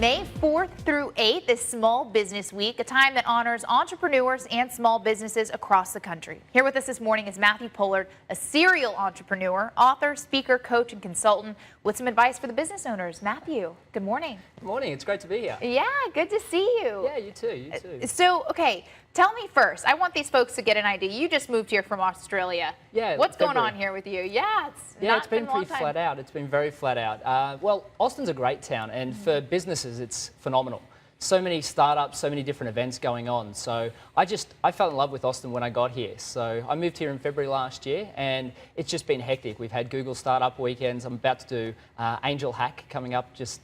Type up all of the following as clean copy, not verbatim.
May 4th through 8th is Small Business Week, a time that honors entrepreneurs and small businesses across the country. Here with us this morning is Matthew Pollard, a serial entrepreneur, author, speaker, coach, and consultant with some advice for the business owners. Matthew, good morning. Good morning. It's great to be here. Yeah, good to see you. Yeah, you too. You too. So, okay, tell me first. I want these folks to get an idea. You just moved here from Australia. Yeah. What's going on here with you? Yeah, it's been pretty flat out. It's been very flat out. Well, Austin's a great town, and for businesses, it's phenomenal. So many startups, so many different events going on. So I fell in love with Austin when I got here. So I moved here in February last year, and it's just been hectic. We've had Google Startup weekends. I'm about to do Angel Hack coming up just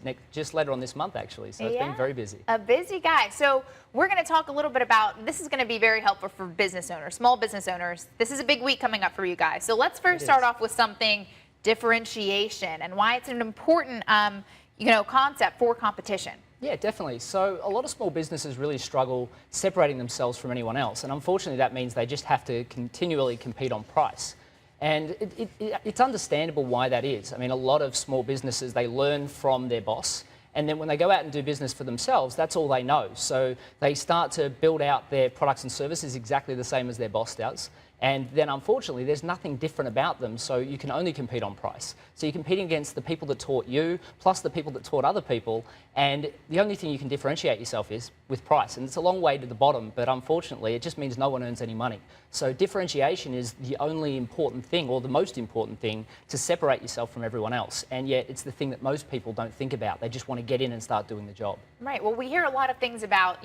later on this month, actually. So it's been very busy. A busy guy. So we're going to talk a little bit about, this is going to be very helpful for business owners, small business owners. This is a big week coming up for you guys. So let's first start off with something, differentiation, and why it's an important concept for competition. Yeah, definitely. So a lot of small businesses really struggle separating themselves from anyone else. And unfortunately, that means they just have to continually compete on price. And it's understandable why that is. I mean, a lot of small businesses, they learn from their boss. And then when they go out and do business for themselves, that's all they know. So they start to build out their products and services exactly the same as their boss does. And then unfortunately, there's nothing different about them, so you can only compete on price. So you're competing against the people that taught you, plus the people that taught other people, and the only thing you can differentiate yourself is with price. And it's a long way to the bottom, but unfortunately, it just means no one earns any money. So differentiation is the only important thing, or the most important thing, to separate yourself from everyone else. And yet, it's the thing that most people don't think about. They just want to get in and start doing the job. Right. Well, we hear a lot of things about,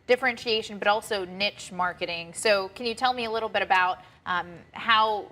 differentiation, but also niche marketing. So can you tell me a little bit about how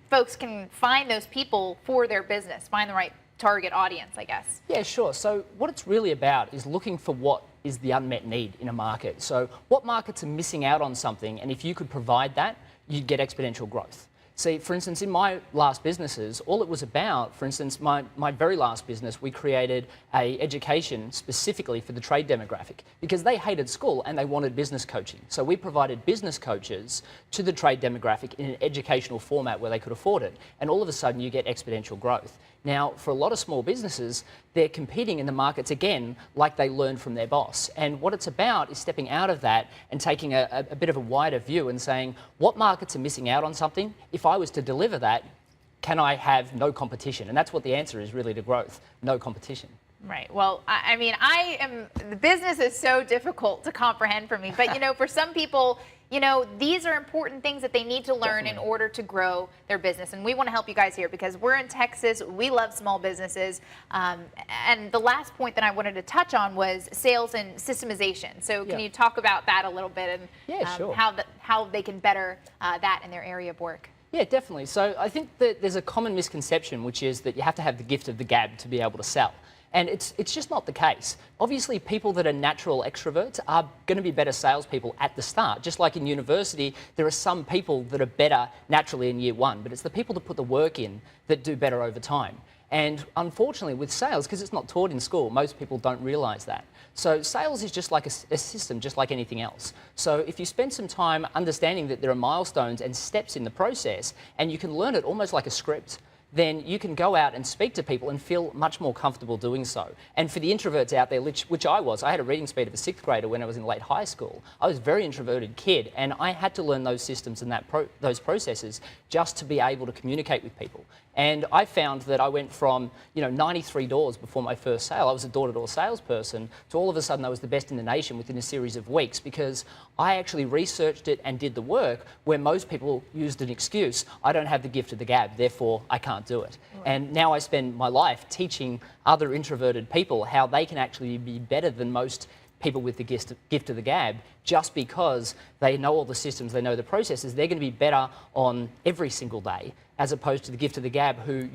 folks can find those people for their business, find the right target audience, I guess? Yeah, sure. So what it's really about is looking for what is the unmet need in a market. So what markets are missing out on something, and if you could provide that, you'd get exponential growth. See, for instance, in my last businesses, all it was about, for instance, my very last business, we created an education specifically for the trade demographic because they hated school and they wanted business coaching. So we provided business coaches to the trade demographic in an educational format where they could afford it. And all of a sudden, you get exponential growth. Now, for a lot of small businesses, they're competing in the markets again like they learned from their boss. And what it's about is stepping out of that and taking a bit of a wider view and saying, what markets are missing out on something? If I was to deliver that, can I have no competition? And that's what the answer is really to growth, no competition. Right. Well, I mean, the business is so difficult to comprehend for me. But, for some people, these are important things that they need to learn in order to grow their business. And we want to help you guys here because we're in Texas. We love small businesses. And the last point that I wanted to touch on was sales and systemization. So can you talk about that a little bit and sure. how they can better that in their area of work? Yeah, definitely. So I think that there's a common misconception, which is that you have to have the gift of the gab to be able to sell. And it's just not the case. Obviously, people that are natural extroverts are going to be better salespeople at the start. Just like in university, there are some people that are better naturally in year one, but it's the people that put the work in that do better over time. And unfortunately, with sales, because it's not taught in school, most people don't realise that. So sales is just like a system, just like anything else. So if you spend some time understanding that there are milestones and steps in the process, and you can learn it almost like a script, then you can go out and speak to people and feel much more comfortable doing so. And for the introverts out there, which I was, I had a reading speed of a 6th grader when I was in late high school. I was a very introverted kid, and I had to learn those systems and those processes just to be able to communicate with people. And I found that I went from 93 doors before my first sale. I was a door-to-door salesperson to all of a sudden I was the best in the nation within a series of weeks because I actually researched it and did the work where most people used an excuse. I don't have the gift of the gab, therefore I can't do it. Right. And now I spend my life teaching other introverted people how they can actually be better than most people with the gift of the gab just because they know all the systems, they know the processes. They're going to be better on every single day as opposed to the gift of the gab who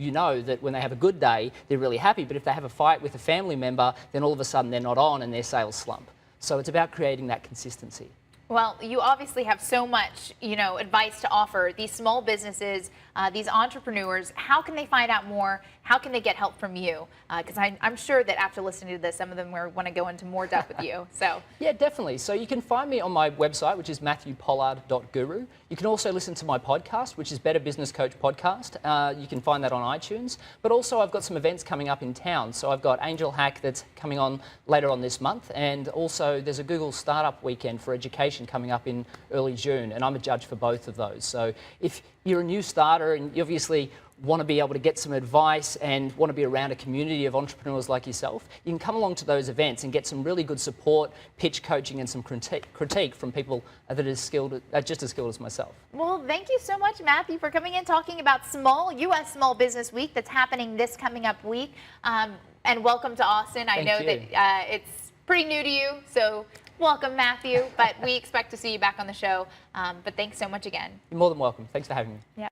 that when they have a good day, they're really happy, but if they have a fight with a family member, then all of a sudden they're not on and their sales slump. So it's about creating that consistency. Well, you obviously have so much, advice to offer these small businesses, these entrepreneurs. How can they find out more? How can they get help from you? Because I'm sure that after listening to this, some of them want to go into more depth with you. So Yeah, definitely. So you can find me on my website, which is matthewpollard.guru. You can also listen to my podcast, which is Better Business Coach Podcast. You can find that on iTunes. But also I've got some events coming up in town. So I've got Angel Hack that's coming on later on this month. And also there's a Google Startup Weekend for Education coming up in early June. And I'm a judge for both of those. So if you're a new starter and you obviously want to be able to get some advice and want to be around a community of entrepreneurs like yourself, you can come along to those events and get some really good support, pitch coaching and some critique from people that are just as skilled as myself. well, thank you so much, Matthew, for coming in talking about U.S. Small Business Week that's happening this coming up week. And welcome to Austin. I know that it's pretty new to you, so welcome, Matthew. But we expect to see you back on the show. But thanks so much again. You're more than welcome. Thanks for having me. Yeah.